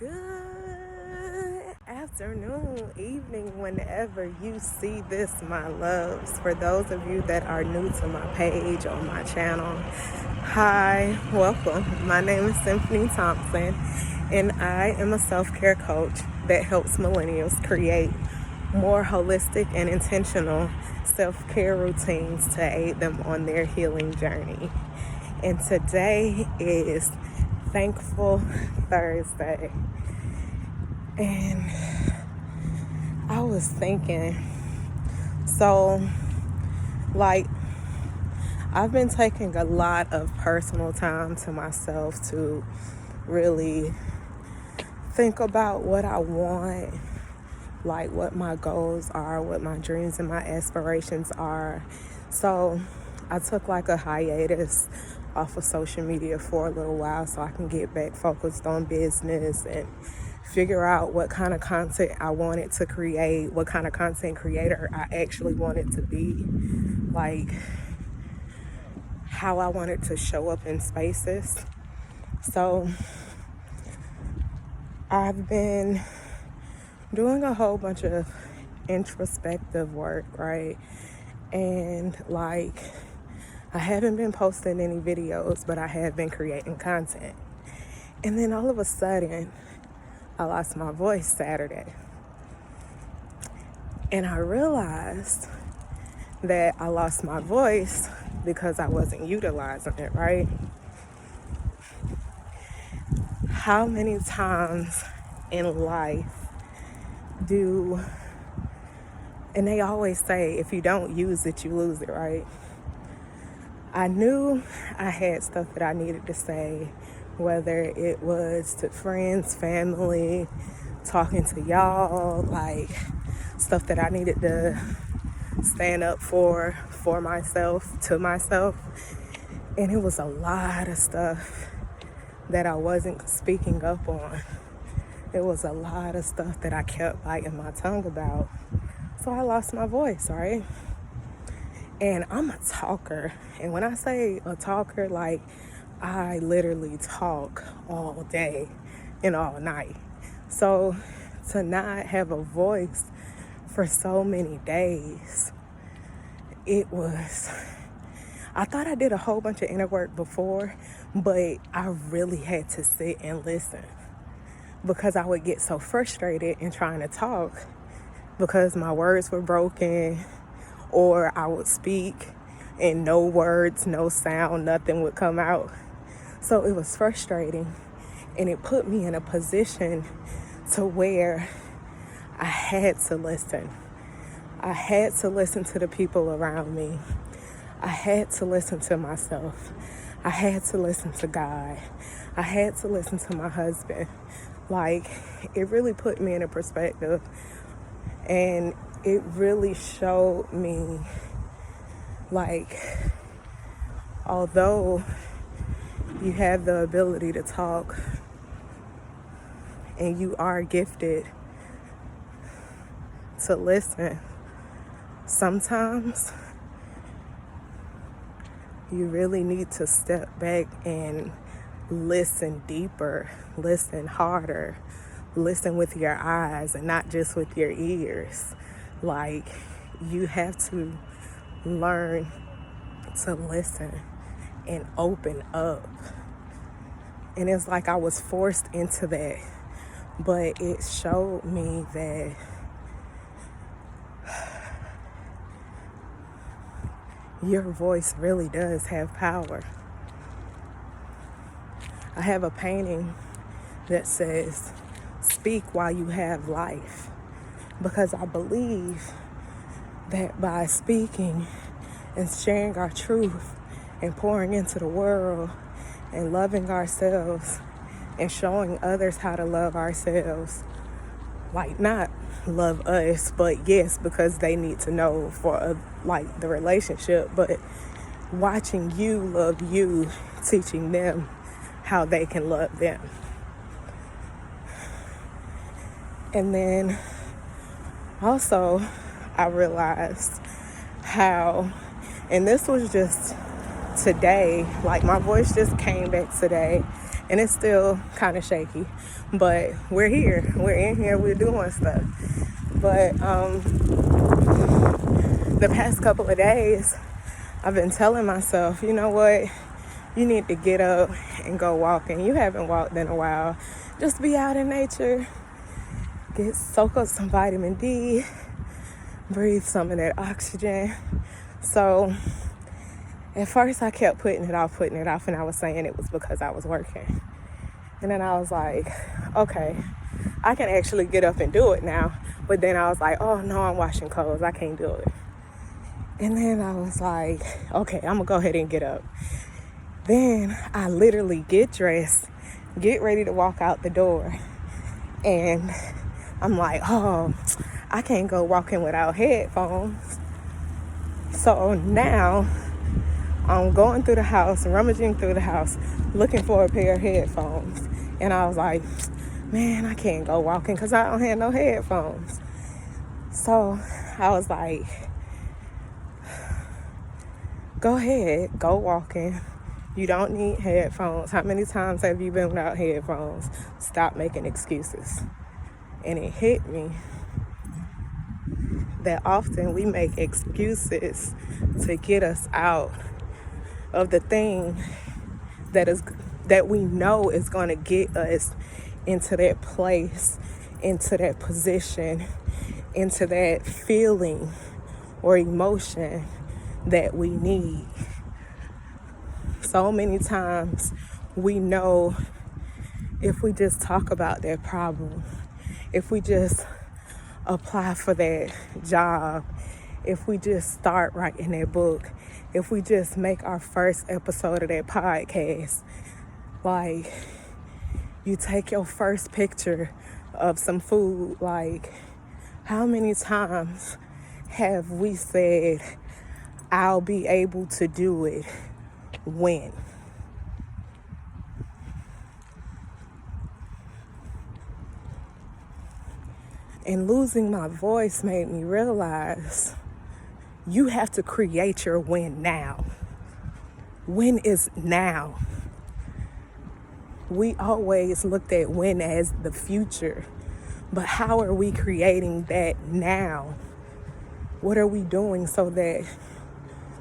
Good afternoon, evening, whenever you see this, my loves. For those of you that are new to my page on my channel, hi, welcome. My name is Symphony Thompson, and I am a self-care coach that helps millennials create more holistic and intentional self-care routines to aid them on their healing journey. And today is Thankful Thursday. And I was thinking, I've been taking a lot of personal time to myself to really think about what I want, like what my goals are, what my dreams and my aspirations are. So I took like a hiatus off of social media for a little while so I can get back focused on business and figure out what kind of content I wanted to create, what kind of content creator I actually wanted to be, like how I wanted to show up in spaces. So I've been doing a whole bunch of introspective work, right? And I haven't been posting any videos, but I have been creating content. And then all of a sudden, I lost my voice Saturday. And I realized that I lost my voice because I wasn't utilizing it, right? How many times in life and they always say, if you don't use it, you lose it, right? I knew I had stuff that I needed to say, whether it was to friends, family, talking to y'all, like stuff that I needed to stand up for myself, to myself. And it was a lot of stuff that I wasn't speaking up on. It was a lot of stuff that I kept biting my tongue about. So I lost my voice, right? And I'm a talker. And when I say a talker, I literally talk all day and all night. So to not have a voice for so many days, I thought I did a whole bunch of inner work before, but I really had to sit and listen because I would get so frustrated in trying to talk because my words were broken, or I would speak and no words, no sound, nothing would come out. So it was frustrating, and it put me in a position to where I had to listen. I had to listen to the people around me. I had to listen to myself. I had to listen to God. I had to listen to my husband. It really put me in a perspective, and it really showed me, although you have the ability to talk and you are gifted to listen, sometimes you really need to step back and listen deeper, listen harder, listen with your eyes and not just with your ears. You have to learn to listen and open up. And it's like I was forced into that, but it showed me that your voice really does have power. I have a painting that says, "Speak while you have life," because I believe that by speaking and sharing our truth and pouring into the world and loving ourselves and showing others how to love ourselves, not love us, but yes, because they need to know for the relationship, but watching you love you, teaching them how they can love them. And then also I realized how, and this was just today, my voice just came back today, And it's still kind of shaky. But we're here. We're in here. We're doing stuff. But the past couple of days, I've been telling myself, you know what? You need to get up and go walking. You haven't walked in a while. Just be out in nature. Soak up some vitamin D. Breathe some of that oxygen. So at first I kept putting it off, and I was saying it was because I was working. And then I was like, okay, I can actually get up and do it now. But then I was like, oh no, I'm washing clothes. I can't do it. And then I was like, okay, I'm gonna go ahead and get up. Then I literally get dressed, get ready to walk out the door. And I'm like, oh, I can't go walking without headphones. So now I'm going through the house, rummaging through the house, looking for a pair of headphones. And I was like, man, I can't go walking because I don't have no headphones. So I was like, go ahead, go walking. You don't need headphones. How many times have you been without headphones? Stop making excuses. And it hit me that often we make excuses to get us out of the thing that we know is going to get us into that place, into that position, into that feeling or emotion that we need. So many times we know if we just talk about that problem, if we just apply for that job, if we just start writing that book, if we just make our first episode of that podcast, like you take your first picture of some food, like how many times have we said, I'll be able to do it when? And losing my voice made me realize you have to create your when now. When is now. We always looked at when as the future, but how are we creating that now? What are we doing so that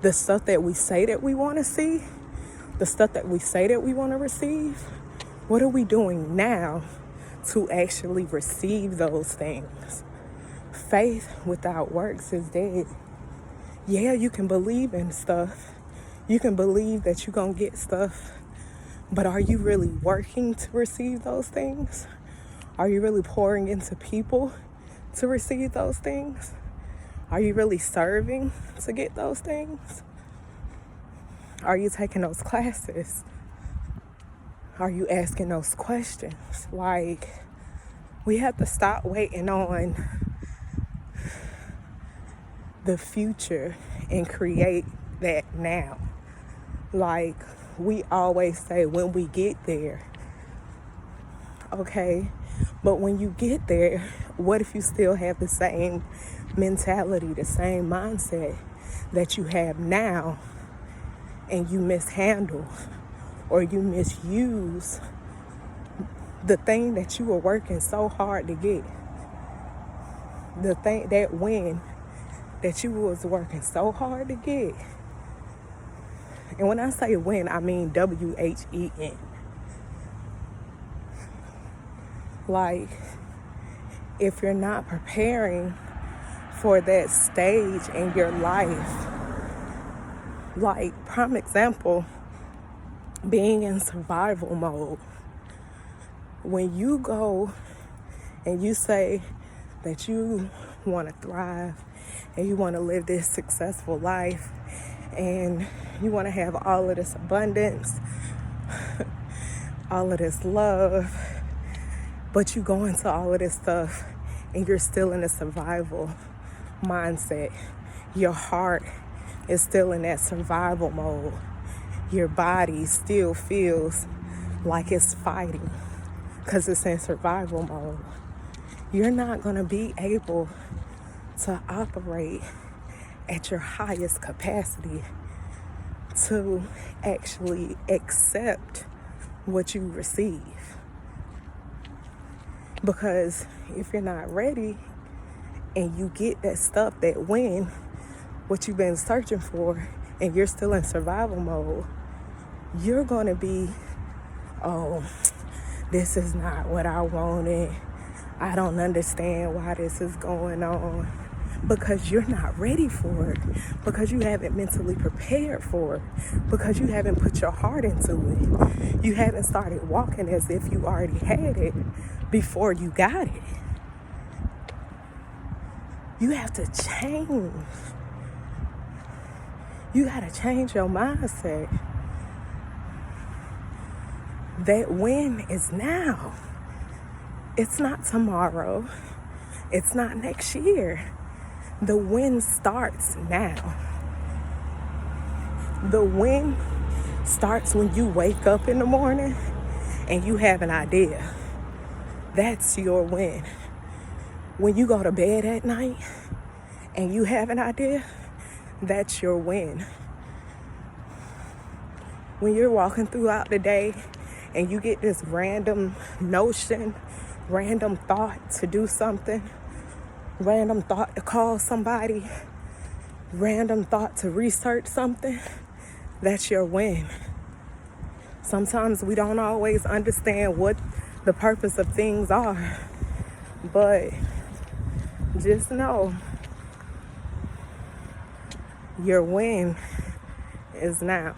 the stuff that we say that we want to see, the stuff that we say that we want to receive, what are we doing now to actually receive those things? Faith without works is dead. Yeah, you can believe in stuff. You can believe that you're going to get stuff. But are you really working to receive those things? Are you really pouring into people to receive those things? Are you really serving to get those things? Are you taking those classes? Are you asking those questions? Like, we have to stop waiting on the future and create that now. Like, we always say when we get there. Okay, but when you get there, what if you still have the same mentality, the same mindset that you have now, and you mishandle or you misuse the thing that you were working so hard to get? The thing, that win that you was working so hard to get. And when I say win, I mean W-H-E-N. Like, if you're not preparing for that stage in your life, like, prime example, being in survival mode. When you go and you say that you want to thrive and you want to live this successful life and you want to have all of this abundance, all of this love, but you go into all of this stuff and you're still in a survival mindset. Your heart is still in that survival mode. Your body still feels like it's fighting because it's in survival mode. You're not going to be able to operate at your highest capacity to actually accept what you receive. Because if you're not ready and you get that stuff, that win, what you've been searching for, and you're still in survival mode, you're going to be, oh, this is not what I wanted. I don't understand why this is going on. Because you're not ready for it. Because you haven't mentally prepared for it. Because you haven't put your heart into it. You haven't started walking as if you already had it before you got it. You have to change. You got to change your mindset. That win is now. It's not tomorrow. It's not next year. The win starts now. The win starts when you wake up in the morning and you have an idea. That's your win. When you go to bed at night and you have an idea, that's your win. When you're walking throughout the day and you get this random notion, random thought to do something, random thought to call somebody, random thought to research something, that's your win. Sometimes we don't always understand what the purpose of things are, but just know your win is now.